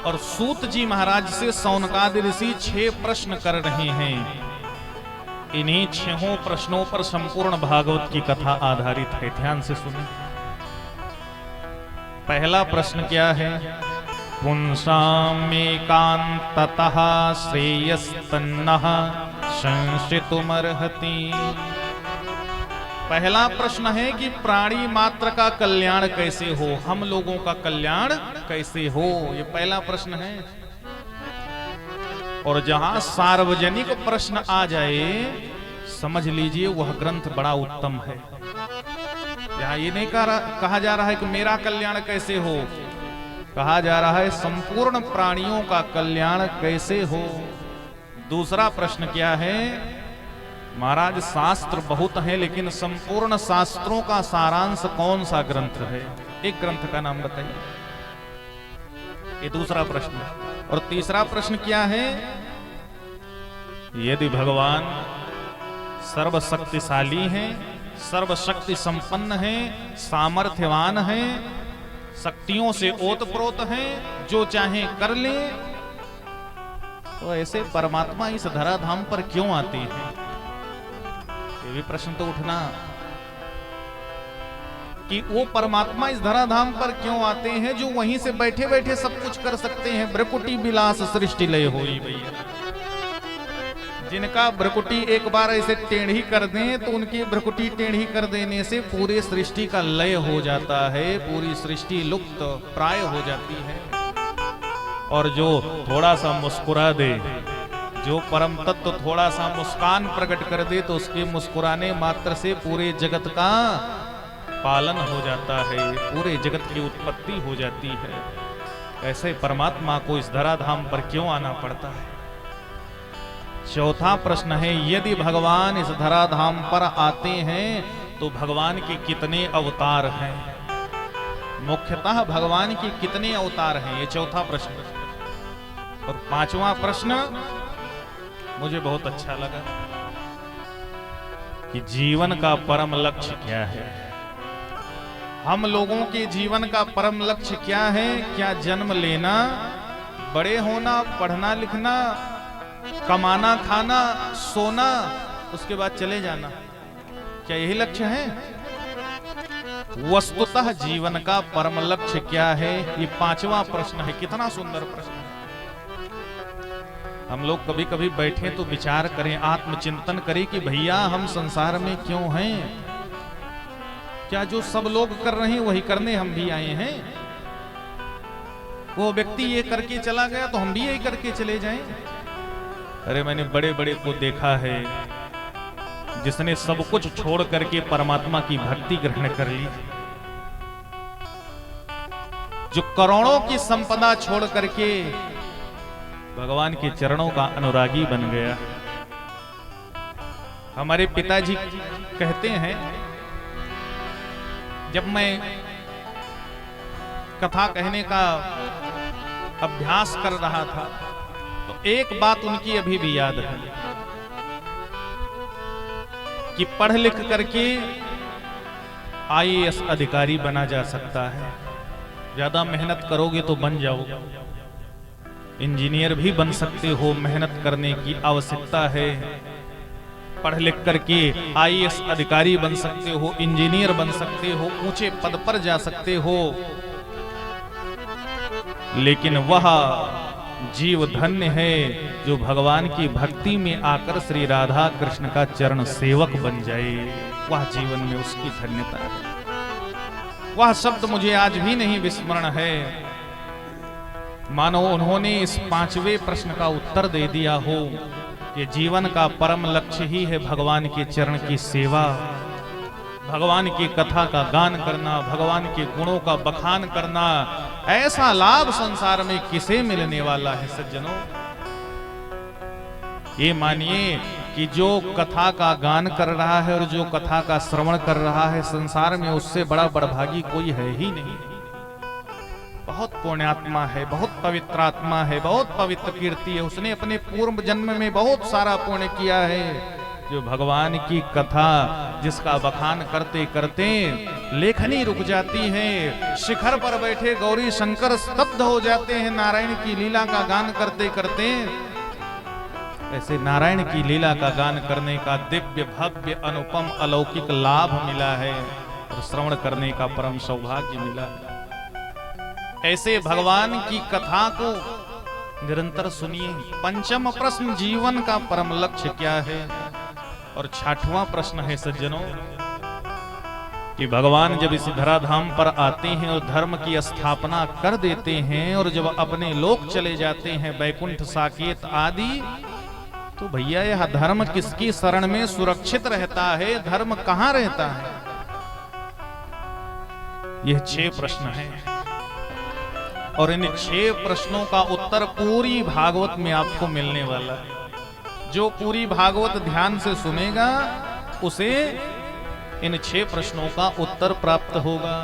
और सूत जी महाराज से सौनकादि ऋषि 6 प्रश्न कर रहे हैं। इन्हीं 6 प्रश्नों पर संपूर्ण भागवत की कथा आधारित है। ध्यान से सुनिए। पहला प्रश्न क्या है? पुंसामेकांततः श्रेयस्तन्नः संशितुमर्हति। पहला प्रश्न है कि प्राणी मात्र का कल्याण कैसे हो, हम लोगों का कल्याण कैसे हो, ये पहला प्रश्न है। और जहां सार्वजनिक प्रश्न आ जाए समझ लीजिए वह ग्रंथ बड़ा उत्तम है। यहां ये नहीं कहा जा रहा है कि मेरा कल्याण कैसे हो, कहा जा रहा है संपूर्ण प्राणियों का कल्याण कैसे हो। दूसरा प्रश्न क्या है? महाराज शास्त्र बहुत हैं, लेकिन संपूर्ण शास्त्रों का सारांश कौन सा ग्रंथ है? एक ग्रंथ का नाम बताइए। ये दूसरा प्रश्न। और तीसरा प्रश्न क्या है? यदि भगवान सर्वशक्तिशाली हैं, सर्वशक्ति संपन्न हैं, सामर्थ्यवान हैं, शक्तियों से ओतप्रोत हैं, जो चाहे कर ले, तो ऐसे परमात्मा इस धराधाम पर क्यों आते हैं? ये भी प्रश्न तो उठना कि वो परमात्मा इस धराधाम पर क्यों आते हैं जो वहीं से बैठे बैठे सब कुछ कर सकते हैं। भ्रकुटी विलास सृष्टि लय होई भैया। जिनका भ्रकुटी एक बार ऐसे टेढ़ी कर दें तो उनकी भ्रकुटी टेढ़ी कर देने से पूरी सृष्टि का लय हो जाता है, पूरी सृष्टि लुप्त प्राय हो जाती है। और जो थोड़ा सा मुस्कुरा दे, जो परम तत्व थोड़ा सा मुस्कान प्रकट कर दे, तो उसके मुस्कुराने मात्र से पूरे जगत का पालन हो जाता है, पूरे जगत की उत्पत्ति हो जाती है। ऐसे परमात्मा को इस धराधाम पर क्यों आना पड़ता है? चौथा प्रश्न है, यदि भगवान इस धराधाम पर आते हैं तो भगवान के कितने अवतार हैं? मुख्यतः भगवान के कितने अवतार हैं? ये चौथा प्रश्न। और पांचवा प्रश्न मुझे बहुत अच्छा लगा कि जीवन का परम लक्ष्य क्या है? हम लोगों के जीवन का परम लक्ष्य क्या है? क्या जन्म लेना, बड़े होना, पढ़ना लिखना, कमाना, खाना, सोना, उसके बाद चले जाना, क्या यही लक्ष्य है? वस्तुतः जीवन का परम लक्ष्य क्या है? ये पांचवा प्रश्न है। कितना सुंदर प्रश्न है। हम लोग कभी कभी बैठे तो विचार करें, आत्मचिंतन करें कि भैया हम संसार में क्यों हैं? क्या जो सब लोग कर रहे हैं वही करने हम भी आए हैं? वो व्यक्ति ये करके चला गया तो हम भी यही करके चले जाएं? अरे मैंने बड़े बड़े को देखा है जिसने सब कुछ छोड़ करके परमात्मा की भक्ति ग्रहण कर ली, जो करोड़ों की संपदा छोड़ करके भगवान के चरणों का अनुरागी बन गया। हमारे पिताजी कहते हैं, जब मैं कथा कहने का अभ्यास कर रहा था तो एक बात उनकी अभी भी याद है कि पढ़ लिख करके IAS अधिकारी बना जा सकता है, ज्यादा मेहनत करोगे तो बन जाओगे। इंजीनियर भी बन सकते हो, मेहनत करने की आवश्यकता है। पढ़ लिख करके IAS अधिकारी बन सकते हो, इंजीनियर बन सकते हो, ऊंचे पद पर जा सकते हो। लेकिन वह जीव धन्य है जो भगवान की भक्ति में आकर श्री राधा कृष्ण का चरण सेवक बन जाए। वह जीवन में उसकी धन्यता है। वह शब्द मुझे आज भी नहीं विस्मरण है, मानो उन्होंने इस पांचवें प्रश्न का उत्तर दे दिया हो कि जीवन का परम लक्ष्य ही है भगवान के चरण की सेवा, भगवान की कथा का गान करना, भगवान के गुणों का बखान करना। ऐसा लाभ संसार में किसे मिलने वाला है सज्जनों? ये मानिए कि जो कथा का गान कर रहा है और जो कथा का श्रवण कर रहा है, संसार में उससे बड़ा बड़भागी कोई है ही नहीं। बहुत पुण्यात्मा है, बहुत पवित्र आत्मा है, बहुत पवित्र कीर्ति है। उसने अपने पूर्व जन्म में बहुत सारा पुण्य किया है, जो भगवान की कथा जिसका बखान करते करते लेखनी रुक जाती है, शिखर पर बैठे गौरी शंकर स्तब्ध हो जाते हैं नारायण की लीला का गान करते करते। ऐसे नारायण की लीला का गान करने का दिव्य भव्य अनुपम अलौकिक लाभ मिला है और श्रवण करने का परम सौभाग्य मिला है। ऐसे भगवान की कथा को निरंतर सुनिए। पंचम प्रश्न, जीवन का परम लक्ष्य क्या है? और 6वां प्रश्न है सज्जनों कि भगवान जब इस धराधाम पर आते हैं और धर्म की स्थापना कर देते हैं और जब अपने लोक चले जाते हैं बैकुंठ साकेत आदि, तो भैया यह धर्म किसकी शरण में सुरक्षित रहता है? धर्म कहां रहता है? यह 6 प्रश्न हैं और इन 6 प्रश्नों का उत्तर पूरी भागवत में आपको मिलने वाला है। जो पूरी भागवत ध्यान से सुनेगा उसे इन 6 प्रश्नों का उत्तर प्राप्त होगा।